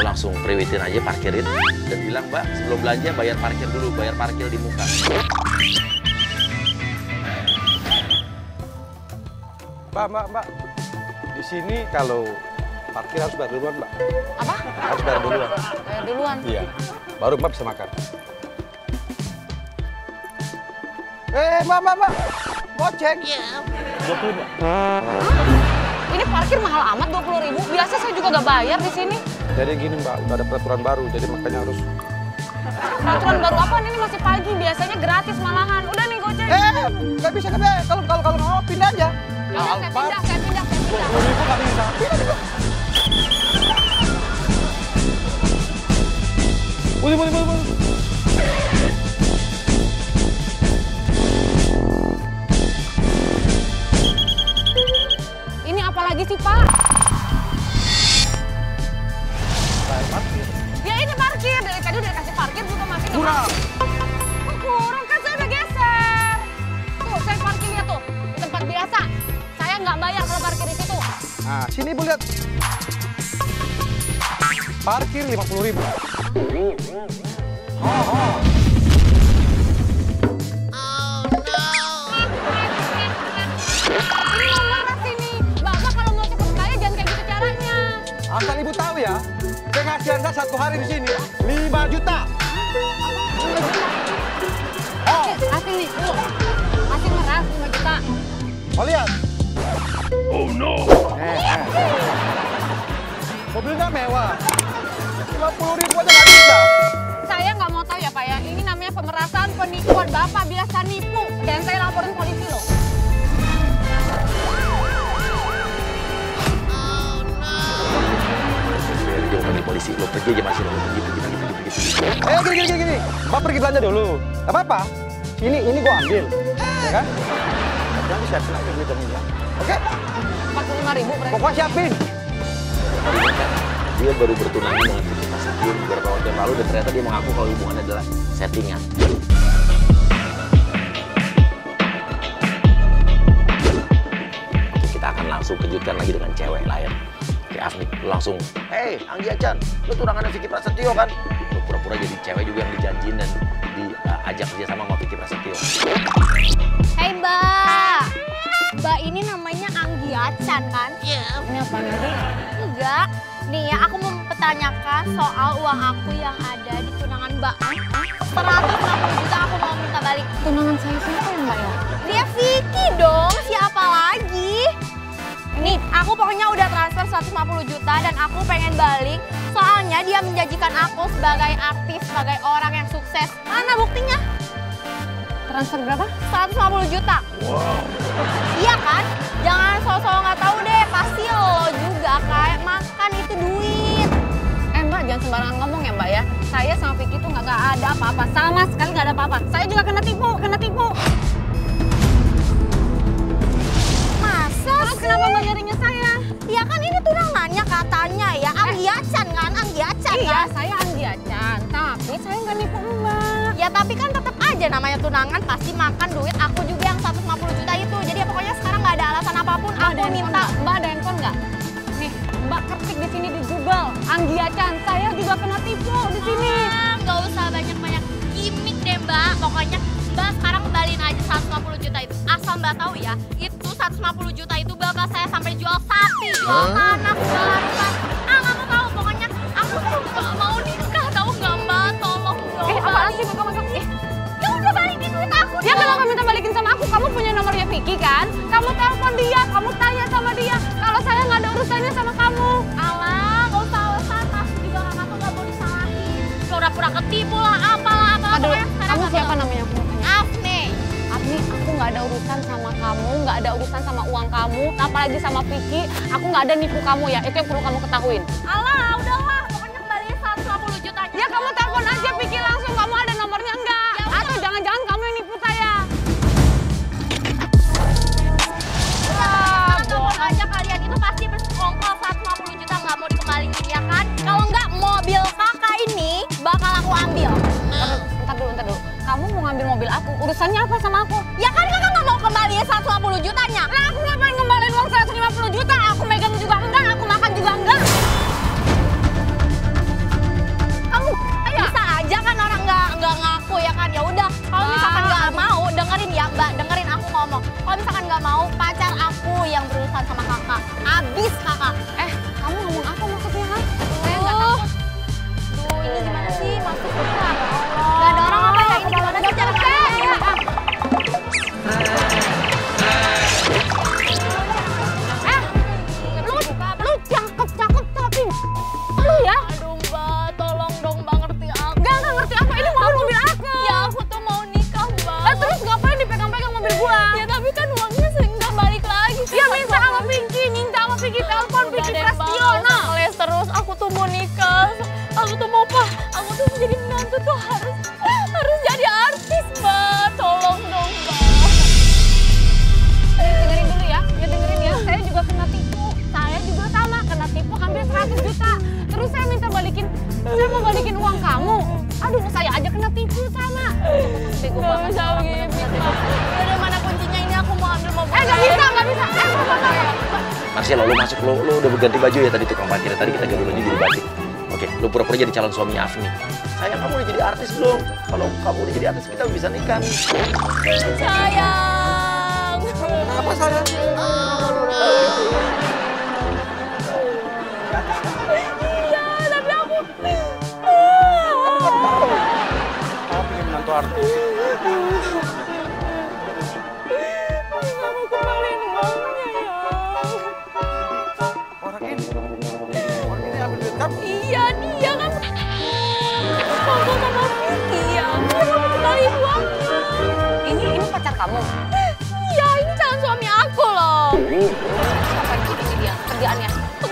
lo langsung priwitin aja, parkirin. Dan bilang, Mbak, sebelum belanja bayar parkir dulu, bayar parkir di muka. Mbak. Di sini kalau parkir harus bayar duluan, Mbak. Apa? Harus bayar duluan. Bayar duluan. Iya. Baru Mbak bisa makan. Mbak. Goceng. Iya. 20, Mbak. Ini parkir mahal amat 20.000. Biasa saya juga nggak bayar di sini. Jadi gini, Mbak, udah ada peraturan baru, jadi makanya harus. Peraturan baru apaan? Ini masih pagi, biasanya gratis malahan. Udah nih goceng. Nggak bisa. Kalau nggak mau pindah aja. Yaudah, saya pindah. 20.000 nggak bisa. Pindah. Boleh. Ini apa lagi sih, Pak? Bayar parkir. Ya ini parkir. Dari tadi udah kasih parkir juga masih nggak Kurang. masuk. Kok kurang? Kan saya udah geser. Tuh, saya parkirnya tuh di tempat biasa. Saya nggak bayar kalau parkir di situ. Nah, sini Ibu lihat. Parkir 50.000. Ini nomornya sini. Bapak kalau mau cepet kaya jangan kayak gitu caranya. Asal Ibu tahu ya, penghasilan saya 1 hari di sini 5 juta. Kasih nih, tuh. Kasih meras 5 juta. Mau lihat? Oh no. Mobilnya mewah. 50.000 aja nggak bisa. Saya nggak mau tahu ya Pak ya. Ini namanya pemerasan, penipuan. Bapak biasa nipu. Dan saya laporin polisi loh. Jauh di polisi, lo pergi aja masih lo pergi. Gini. Mbak pergi belanja dulu. Gak apa-apa. Ini gua ambil. Ya kan? Nanti siapin aja duit ini ya. Oke? 45.000 berarti. Pokoknya siapin. Dia baru bertunangan dengan Vicky Prasetyo beberapa waktu yang lalu dan ternyata dia mengaku kalau hubungannya adalah settingan. Kita akan langsung kejutkan lagi dengan cewek lain. Kayak Afni, lu langsung, "Hey, Anggi Acan, lu tunangannya Vicky Prasetyo kan?" Lu pura-pura jadi cewek juga yang dijanjiin dan diajak kerja sama Vicky Prasetyo. Hei Mbak, Mbak ini namanya Anggi Acan kan? Iya. Ini apa nih? Enggak, nih ya aku mau mempertanyakan soal uang aku yang ada di tunangan Mbak. 150 juta aku mau minta balik. Tunangan saya siapa ya Mbak ya? Dia Vicky dong, siapa lagi? Nih, aku pokoknya udah transfer 150 juta dan aku pengen balik. Soalnya dia menjanjikan aku sebagai artis, sebagai orang yang sukses. Mana buktinya? Transfer berapa? 150 juta. Wow. Iya kan? Jangan sosok nggak tahu deh, pasti lo juga kayak makan itu duit. Mbak jangan sembarangan ngomong ya Mbak ya. Saya sama Vicky tuh nggak ada apa-apa, sama sekali nggak ada apa-apa. Saya juga kena tipu. Masa Terus sih? kenapa Mbak nyarinya saya? Ya kan ini tunangannya katanya ya, Anggi Acan kan? Anggi Acan Iya, kan? saya Anggi Acan, tapi saya nggak nipu Mbak. Ya tapi kan tetap aja namanya tunangan pasti makan duit aku juga yang 150 juta itu. Jadi ya pokoknya sekarang nggak ada alasan apapun Mbak, aku ada minta. handphone nggak? Mbak ada handphone nggak? Nih, Mbak ketik di sini di Google, Anggi Acan. Saya juga kena tipu di sini. Nggak usah banyak-banyak gimmick deh Mbak. Pokoknya Mbak sekarang kembaliin aja 150 juta itu. Asal Mbak tahu ya, itu 150 juta itu bapak saya sampai jual sapi, jual tanah, jual rumah. Nggak mau tahu. Pokoknya aku tuh nggak mau nikah, tahu nggak Mbak? Tolong dong. Apaan sih Bapak masuk? Ya udah balikin duit aku. Ya kenapa minta balikin sama aku? Kamu punya nomornya Vicky kan? Kamu telepon dia, kamu tanya sama dia. Kalau saya nggak ada urusannya sama kamu. Alah, nggak usah alasan. Pasti juga kakak tuh nggak mau disalahin. Pura-pura ketipu lah, apalah. Aduh, Pokoknya sekarang kamu nggak siapa tahu. namanya? Afne. Afni, aku nggak ada urusan sama kamu, nggak ada urusan sama uang kamu, apalagi sama Vicky. Aku nggak ada nipu kamu ya, itu yang perlu kamu ketahuin. Alah, udahlah. Pokoknya kembaliin 150 juta. Ya kamu telepon aja Vicky langsung, kamu ada nomornya enggak? Atau jangan-jangan kamu yang nipu saya? Telepon aja kalian itu pasti bersekongkol 150 juta nggak mau dikembaliin ya kan? Kalau nggak mobil kakak ini bakal aku ambil. Ntar dulu. Kamu mau ngambil mobil aku, urusannya apa sama aku? Ya kan kakak nggak mau kembaliin 150 jutanya. Lah aku ngapain ngembaliin uang 150 juta? Aku megang juga enggak, aku makan juga enggak. nikah. Aku tuh mau aku tuh jadi menantu tuh harus jadi artis, Mbak. Tolong dong, Mbak. Dengerin dulu ya, dengerin ya. Saya juga kena tipu. Saya juga sama, kena tipu hampir 100 juta. Terus saya mau balikin uang kamu. Aduh, saya aja kena tipu sama. Bego banget. Udah mana kuncinya ini, aku mau ambil mobil. Nggak bisa. Marcel, lu masuk, lu udah berganti baju ya tadi tukang parkir. Tadi kita ganti baju jadi batik. Oke, lu pura-pura jadi calon suami Afni. Sayang, kamu udah jadi artis belum? Kalau kamu udah jadi artis, kita bisa nikah nih. Sayang. Apa sayang? Iya, tapi aku... Kamu pengen menantu artis? Kamu kembaliin uangnya ya. Orang ini ambil duit kamu. Iya, dia kan foto sama Vicky ya. Dia mau kembaliin uangnya. Ini pacar kamu. Iya, ini calon suami aku loh. Apa ini dia kerjaannya? Aku